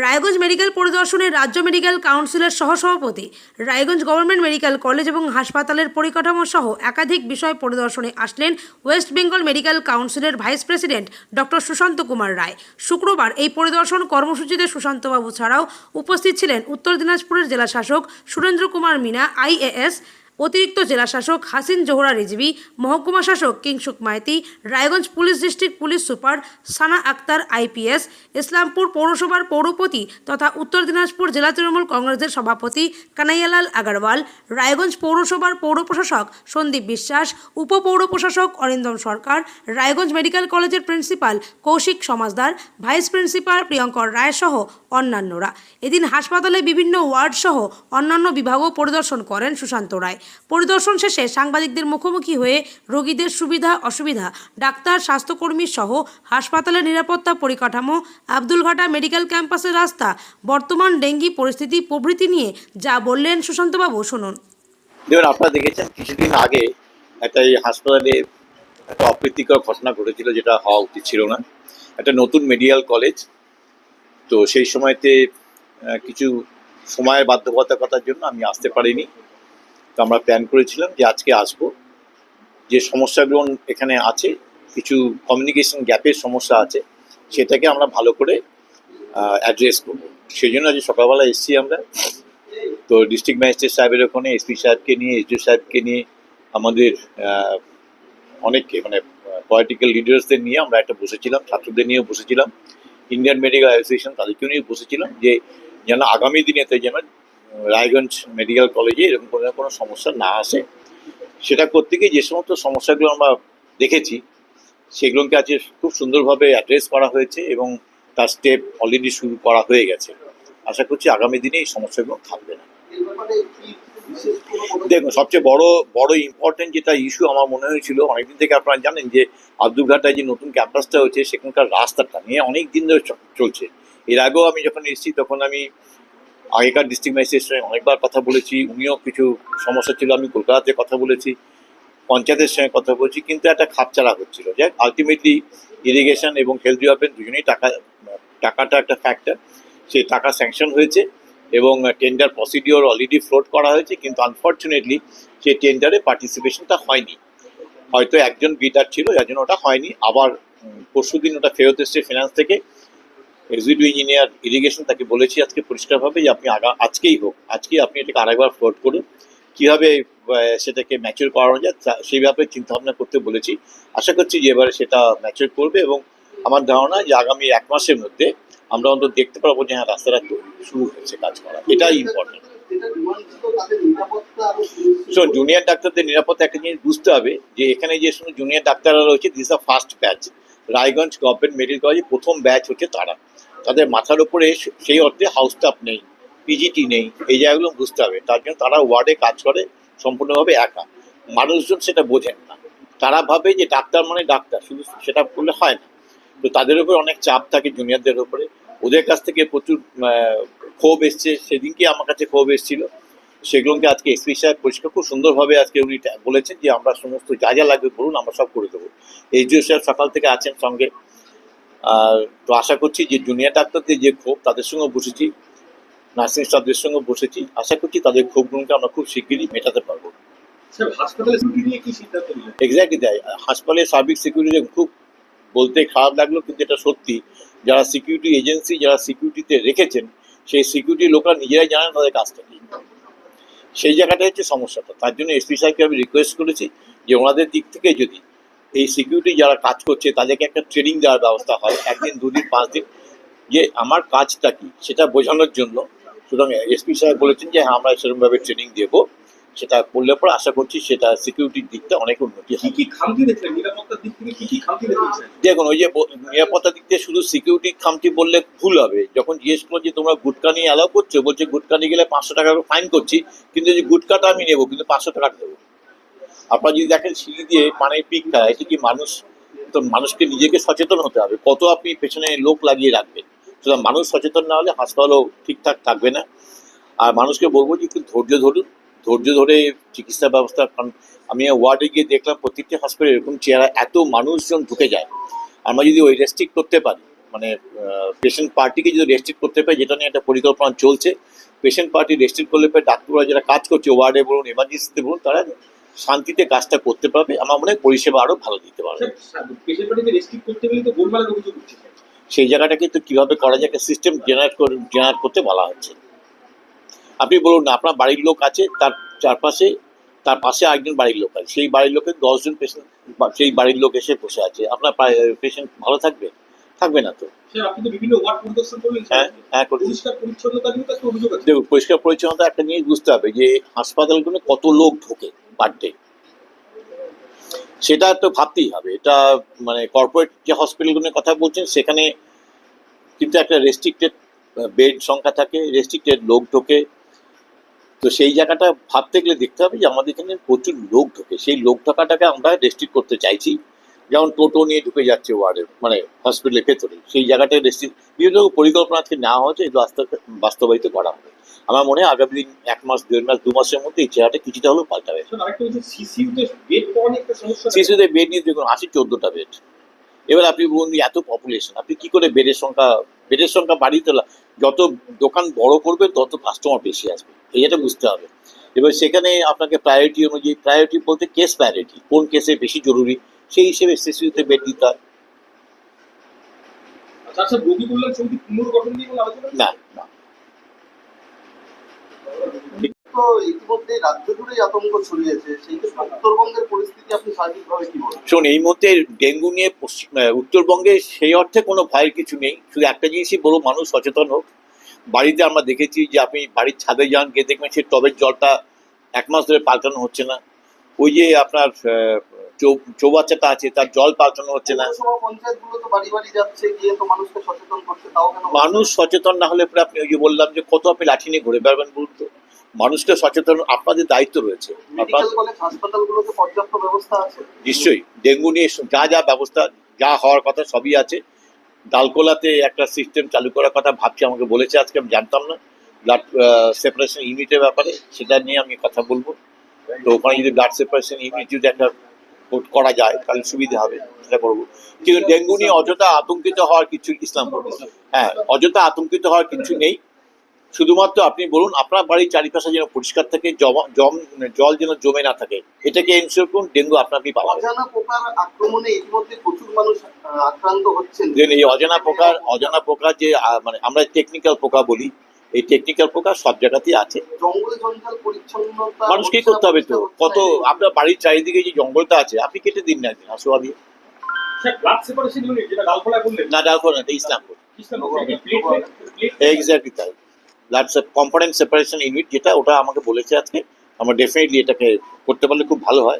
Raiganj medical পরিদর্শনে রাজ্য medical কাউন্সিলের সহসভাপতি, রায়গঞ্জ গভর্নমেন্ট মেডিকেল কলেজ এবং হাসপাতালের পরিকাঠামো সহ একাধিক বিষয় পরিদর্শনে আসলেন ওয়েস্ট বেঙ্গল মেডিকেল কাউন্সিলের vice president doctor Sushanta Kumar Roy. শুক্রবার এই পরিদর্শন কর্মসূচিতে সুশান্তবাবু ছাড়াও উপস্থিত ছিলেন উত্তর দিনাজপুরের জেলা শাসক সুরেন্দ্র কুমার মিনা IAS, অতিরিক্ত জেলা শাসক হাসিন জোহরা রিজভি, মহকুমা শাসক Kingshuk Maity, Raiganj police district police super Sana Akhtar IPS, Islampur পৌরসভার পৌরপতি তথা উত্তর দিনাজপুর জেলা তৃণমূল কংগ্রেসের সভাপতি কানাইয়ালাল আগরওয়াল, রায়গঞ্জ পৌরসভার পৌর প্রশাসক সন্দীপ বিশ্বাস, উপপৌর প্রশাসক অরিন্দম সরকার, রায়গঞ্জ মেডিকেল কলেজের principal Kaushik Samajdar, vice principal Priyankar রায় সহ অন্যান্যরা। এদিন হাসপাতালে বিভিন্ন ওয়ার্ড সহ অন্যান্য বিভাগও পরিদর্শন করেন সুশান্ত রায়। পরিদর্শন শেষে সাংবাদিকদের মুখোমুখি হয়ে রোগীদের সুবিধা অসুবিধা, ডাক্তার স্বাস্থ্যকর্মী সহ হাসপাতালের নিরাপত্তা পরিকাঠামো, আব্দুলঘাটা মেডিকেল ক্যাম্পাসের রাস্তা, বর্তমান ডেঙ্গি পরিস্থিতি প্রভৃতি নিয়ে যা বললেন সুশান্তবাবু শুনুন। দেখুন, আপনারা দেখেছেন কিছুদিন আগে একটা এই হাসপাতালে একটা অপ্রীতিকর ঘটনা ঘটেছিল, যেটা হওয়া উচিত ছিল না। একটা নতুন মেডিকেল কলেজ, তো সেই সময়তে কিছু সময়ের বাধ্যবাধকতার জন্য আমি আসতে পারিনি। তো আমরা প্ল্যান করেছিলাম যে আজকে আসব। যে সমস্যাগুলো এখানে আছে, কিছু কমিউনিকেশন গ্যাপের সমস্যা আছে, সেটাকে আমরা ভালো করে অ্যাড্রেস করব। সেই জন্য আজ সকালবেলা এসেছি আমরা। তো ডিস্ট্রিক্ট ম্যাজিস্ট্রেট সাহেবের ওখানে SP সাহেবকে নিয়ে, SDO সাহেবকে নিয়ে, আমাদের অনেককে মানে পলিটিক্যাল লিডার্সদের নিয়ে আমরা একটা বসেছিলাম, ছাত্রদের নিয়েও বসেছিলাম, ইন্ডিয়ান মেডিকেল অ্যাসোসিয়েশন তাদেরকেও নিয়ে বসেছিলাম, যে যেন আগামী দিনেতে যেন রায়গঞ্জ মেডিকেল কলেজে এরকম কোনো সমস্যা না আসে। সেটা করতে গিয়ে যে সমস্ত সমস্যাগুলো আমরা দেখেছি, সেগুলোকে আজকে খুব সুন্দরভাবে অ্যাড্রেস করা হয়েছে এবং তার স্টেপ অলরেডি শুরু করা হয়ে গেছে। আশা করছি আগামী দিনে এই সমস্যাগুলো থাকবে না। দেখুন, সবচেয়ে বড় ইম্পর্টেন্ট যেটা ইস্যু আমার মনে হয়েছিল, অনেকদিন থেকে আপনারা জানেন যে আব্দুলঘাটায় যে নতুন ক্যাম্পাসটা হচ্ছে, সেখানকার রাস্তাটা নিয়ে অনেক দিন ধরে চলছে। এর আগেও আমি যখন এসেছি তখন আমি আগেকার ডিস্ট্রিক্ট ম্যাজিস্ট্রেটের সঙ্গে অনেকবার কথা বলেছি, উনিও কিছু সমস্যা ছিল, আমি কলকাতাতে কথা বলেছি, পঞ্চায়েতের সঙ্গে কথা বলছি, কিন্তু একটা খাপছাড়া হচ্ছিল। যাই আলটিমেটলি ইরিগেশন এবং হেলথ ডিপার্টমেন্ট দুজনেই টাকাটা একটা ফ্যাক্টর, সেই টাকা স্যাংশন হয়েছে এবং টেন্ডার প্রসিডিওর অলরেডি ফ্লোট করা হয়েছে, কিন্তু আনফর্চুনেটলি সেই টেন্ডারে পার্টিসিপেশনটা হয়নি। হয়তো একজন বিডার ছিল, যার জন্য ওটা হয়নি। আবার পরশুদিন ওটা ফেরত এসছে ফিনান্স থেকে। এক্সিকিউটিভ ইঞ্জিনিয়ার ইরিগেশন তাকে বলেছি আজকে পরিষ্কারভাবে যে আপনি আজকেই আপনি এটাকে আরেকবার ফ্লোট করুন, কীভাবে সেটাকে ম্যাচিওর করানো যায় সেই ব্যাপারে চিন্তাভাবনা করতে বলেছি। আশা করছি যে এবারে সেটা ম্যাচিওর করবে এবং আমার ধারণা যে আগামী 1 মাসের মধ্যে আমরা অন্তত দেখতে পারবো যে হ্যাঁ, রাস্তাটা শুরু হয়েছে কাজ করা। এটাই ইম্পর্টেন্ট। জুনিয়র ডাক্তারদের নিরাপত্তা একটা জিনিস বুঝতে হবে, যে এখানে যে সমস্ত জুনিয়র ডাক্তাররা রয়েছে, this a first batch. Raiganj government medical কলেজে প্রথম ব্যাচ হচ্ছে তারা। তাদের মাথার উপরে সেই অর্থে হাউস স্টাফ নেই, PGT নেই, এই জায়গাগুলো বুঝতে হবে। তার জন্য তারা ওয়ার্ডে কাজ করে সম্পূর্ণভাবে একা। মানুষজন সেটা বোঝেন না, তারা ভাবে যে ডাক্তার মানে ডাক্তার, শুধু সেটা করলে হয় না। তো তাদের উপরে অনেক চাপ থাকে জুনিয়রদের উপরে, ওদের কাছ থেকে প্রচুর ক্ষোভ এসছে। সেদিনকে আমার কাছে ক্ষোভ এসেছিল, সেগুলোকে আজকে SP সাহেব পরিষ্কার খুব সুন্দরভাবে আজকে উনি বলেছেন যে আমরা সমস্ত যা যা লাগবে বলুন, আমরা সব করে দেবো। SDO সাহেব সকাল থেকে আছেন সঙ্গে। তো আশা করছি যে জুনিয়র ডাক্তারদের যে ক্ষোভ, তাদের সঙ্গে বসেছি, নার্সিং স্টাফদের সঙ্গে বসেছি, আশা করছি তাদের ক্ষোভগুলোকে আমরা খুব শিগগিরই মেটাতে পারবো। এক্স্যাক্টলি তাই। হাসপাতালের সার্বিক সিকিউরিটি খুব বলতে খারাপ লাগলো, কিন্তু এটা সত্যি। যারা সিকিউরিটি এজেন্সি, যারা সিকিউরিটিতে রেখেছেন, সেই সিকিউরিটি লোকরা নিজেরাই জানেন তাদের কাজটা কি। সেই জায়গাটা হচ্ছে সমস্যাটা। তার জন্য SP সাহেবকে আমি রিকোয়েস্ট করেছি যে ওনাদের দিক থেকে যদি এই সিকিউরিটি যারা কাজ করছে তাদেরকে একটা ট্রেনিং দেওয়ার ব্যবস্থা হয়, 1 দিন 2 দিন 5 দিন, যে আমার কাজটা কি সেটা বোঝানোর জন্য। সুতরাং SP সাহেব বলেছেন যে হ্যাঁ, আমরা সেরকমভাবে ট্রেনিং দেবো। সেটা করলে পরে আশা করছি সেটা সিকিউরিটির দিকটা অনেক উন্নতি হয়। দেখুন, ওই যে নিরাপত্তার দিক থেকে শুধু সিকিউরিটি খামতি বললে ভুল হবে। যখন জিজ্ঞেস করলো যে তোমরা গুটকা নিয়ে অ্যালাউ করছো, বলছে গুটকা নিয়ে গেলে 500 টাকা ফাইন করছি, কিন্তু যে গুটকাটা আমি নেবো, কিন্তু 500 টাকা দেবো। আপনারা যদি দেখেন সিঁড়ি দিয়ে পানির পিক খায়, এটা কি মানুষ? তো মানুষকে নিজেকে সচেতন হতে হবে, কত আপনি পেছনে লোক লাগিয়ে রাখবেন। সুতরাং মানুষ সচেতন না হলে হাসপাতালও ঠিকঠাক থাকবে না। আর মানুষকে বলবো যে একটু ধৈর্য ধরে চিকিৎসা ব্যবস্থা। কারণ আমি ওয়ার্ডে গিয়ে দেখলাম প্রত্যেকটি হাসপাতালে এরকম চেহারা, এত মানুষজন ঢুকে যায়। আমরা যদি ওই রেস্ট্রিক্ট করতে পারি, মানে পেশেন্ট পার্টিকে যদি রেস্ট্রিক্ট করতে পারে, যেটা নিয়ে একটা পরিকল্পনা চলছে, পেশেন্ট পার্টি রেস্ট্রিক্ট করলে পরে ডাক্তাররা যারা কাজ করছে ওয়ার্ডে বলুন এমার্জেন্সিতে বলুন, তারা শান্তিতে কাজটা করতে পারবে। আমার মনে হয় পরিষেবা আরও ভালো দিতে পারবে। পেশেন্ট পার্টিকে রেস্ট্রিক্ট করতে গেলে তো গোলমালের অভিযোগ উঠছে। সেই জায়গাটা কিন্তু কীভাবে করা যায়, একটা সিস্টেম জেনারেট করতে বলা হচ্ছে। আপনি বলুন না, আপনার বাড়ির লোক আছে, তার চারপাশে তার পাশে আরেকজন বাড়ির লোক আছে, সেই বাড়ির লোকের 10জন পেশেন্ট, সেই বাড়ির লোক এসে বসে আছে, আপনার পেশেন্ট ভালো থাকবে? থাকবে না তো। স্যার, আপনি তো বিভিন্ন ওয়ার্ড পরিদর্শন করলেন। হ্যাঁ করি। পরিষ্কার পরিচ্ছন্নতা নিয়ে তো একটা অভিযোগ আছে। দেখুন, পরিষ্কার পরিচ্ছন্নতা একটা জিনিস বুঝতে হবে যে হাসপাতালগুলো কত লোক ঢোকে পার ডে, সেটা তো ভাবতেই হবে। এটা মানে কর্পোরেট যে হসপিটালগুলোর কথা বলছেন সেখানে কিন্তু একটা রেস্ট্রিক্টেড বেড সংখ্যা থাকে, রেস্ট্রিক্টেড লোক ঢোকে। তো সেই জায়গাটা ভাবতে গেলে দেখতে হবে যে আমাদের এখানে প্রচুর লোক ঢোকে, সেই লোক ঢোকাটাকে আমরা রেস্ট্রিক্ট করতে চাইছি। যেমন টোটো নিয়ে ঢুকে যাচ্ছে ওয়ার্ডে, মানে হসপিটালের ভেতরে, সেই জায়গাটায় রেস্ট্রিক্ট বিভিন্ন পরিকল্পনা আজকে নেওয়া হচ্ছে, এগুলো আস্তে আস্তে বাস্তবায়িত করা হবে। আমার মনে হয় আগামী দিন 1 মাস 1.5 মাস 2 মাসের মধ্যে এই চেহারাটা কিছুটা হলেও পাল্টাবে। স্যার, আরেকটা হচ্ছে সিসিইউতে বেড পাওয়া নিয়ে একটা সমস্যা। শিশুদের বেড নিয়ে দেখুন, 14টা বেড। এবার আপনি বলুন যে এত পপুলেশন, আপনি কি করে বেডের সংখ্যা বাড়িয়ে তোলা? যত দোকান বড় করবে তত কাস্টমার বেশি আসবে, এটা বুঝতে হবে। এবার সেখানে আপনাকে প্রায়োরিটি অনুযায়ী, প্রায়োরিটি বলতে কেস প্রায়োরিটি, কোন কেসে বেশি জরুরি, সেই হিসেবে শিশুতে বেড দিতে হয়। আচ্ছা, রোগী কল্যাণ সমিতি পুনর্গঠন নিয়ে কোনো আলোচনা হয়েছে? না না, তো ইতিমধ্যে রাজ্য জুড়েই আতঙ্ক ছড়িয়েছে, সেই ক্ষেত্রে উত্তরবঙ্গের পরিস্থিতি আপনি সার্বিকভাবে কি বলেন? শোন, এই মুহূর্তে ডেঙ্গু নিয়ে উত্তরবঙ্গে সেই অর্থে কোনো ভয়ের কিছু নেই। শুধু একটা জিনিসই বলবো, মানুষ সচেতন হোক। বাড়িতে আমরা দেখেছি যে আপনি বাড়ির ছাদে যান, গিয়ে দেখবেন সেই টবের জলটা 1 মাস ধরে পাল্টানো হচ্ছে না। ওই যে আপনার চৌবাচ্চাটা আছে, তার জল পাল্টানো হচ্ছে না। পৌরসভা পঞ্চায়েতগুলো তো বাড়ি বাড়ি যাচ্ছে, গিয়ে তো মানুষকে সচেতন করছে, তাও কেন? মানুষ সচেতন না হলে পরে আপনি ওই যে বললাম যে কত আপনি লাঠি নিয়ে ঘুরে বেড়াবেন বলুন তো? মানুষকে সচেতন, আপনাদের দায়িত্ব রয়েছে। মেডিকেল কলেজ হাসপাতালগুলোতে পর্যাপ্ত ব্যবস্থা আছে? নিশ্চয়ই ডেঙ্গু নিয়ে যা ব্যবস্থা, যা হওয়ার কথা সবই আছে। ডালকোলাতে একটা সিস্টেম চালু করার কথা ভাবছি, আমাকে বলেছে আজকে, আমি জানতাম না, ব্লাড সেপারেশন ইউনিটের ব্যাপারে, সেটা নিয়ে আমি কথা বলবো। তো ওখানে যদি ব্লাড সেপারেশন ইউনিট যদি একটা করা যায় তাহলে সুবিধা হবে, সেটা করবো। কিন্তু ডেঙ্গু নিয়ে অযথা আতঙ্কিত হওয়ার কিছু, ইসলাম করবো, হ্যাঁ, অযথা আতঙ্কিত হওয়ার কিছু নেই। শুধুমাত্র আপনি বলুন আপনার বাড়ির চারিপাশে যেন পরিষ্কার থাকে, জল যেন জমে না থাকে, এটাকে এনশিওর করুন, ডেঙ্গু আপনাকেই পালাবে। অজানা পোকার আক্রমণে ইতিমধ্যে প্রচুর মানুষ আক্রান্ত হচ্ছেন। দেখুন, এই অজানা পোকা যে মানে আমরা টেকনিক্যাল পোকা বলি, এই টেকনিক্যাল পোকা সব জায়গাতেই আছে। জঙ্গল জঞ্জাল পরিচ্ছন্নতা মানুষকেই করতে হবে তো। কত আপনার বাড়ির চারিদিকে যে জঙ্গলটা আছে আপনি কেটে দিন না, আসোয়া দিয়ে। স্যার, ব্লাড সেপারেশন ইউনিট যেটা ডালখোলায় বললেন, না, ডাল করে না, এটা ইসলামপুর। এক্স্যাক্টলি তাই। ব্লাড কম্পোনেন্ট সেপারেশন ইউনিট যেটা, ওটা আমাকে বলেছে আজকে। আমরা ডেফিনেটলি এটাকে করতে পারলে খুব ভালো হয়।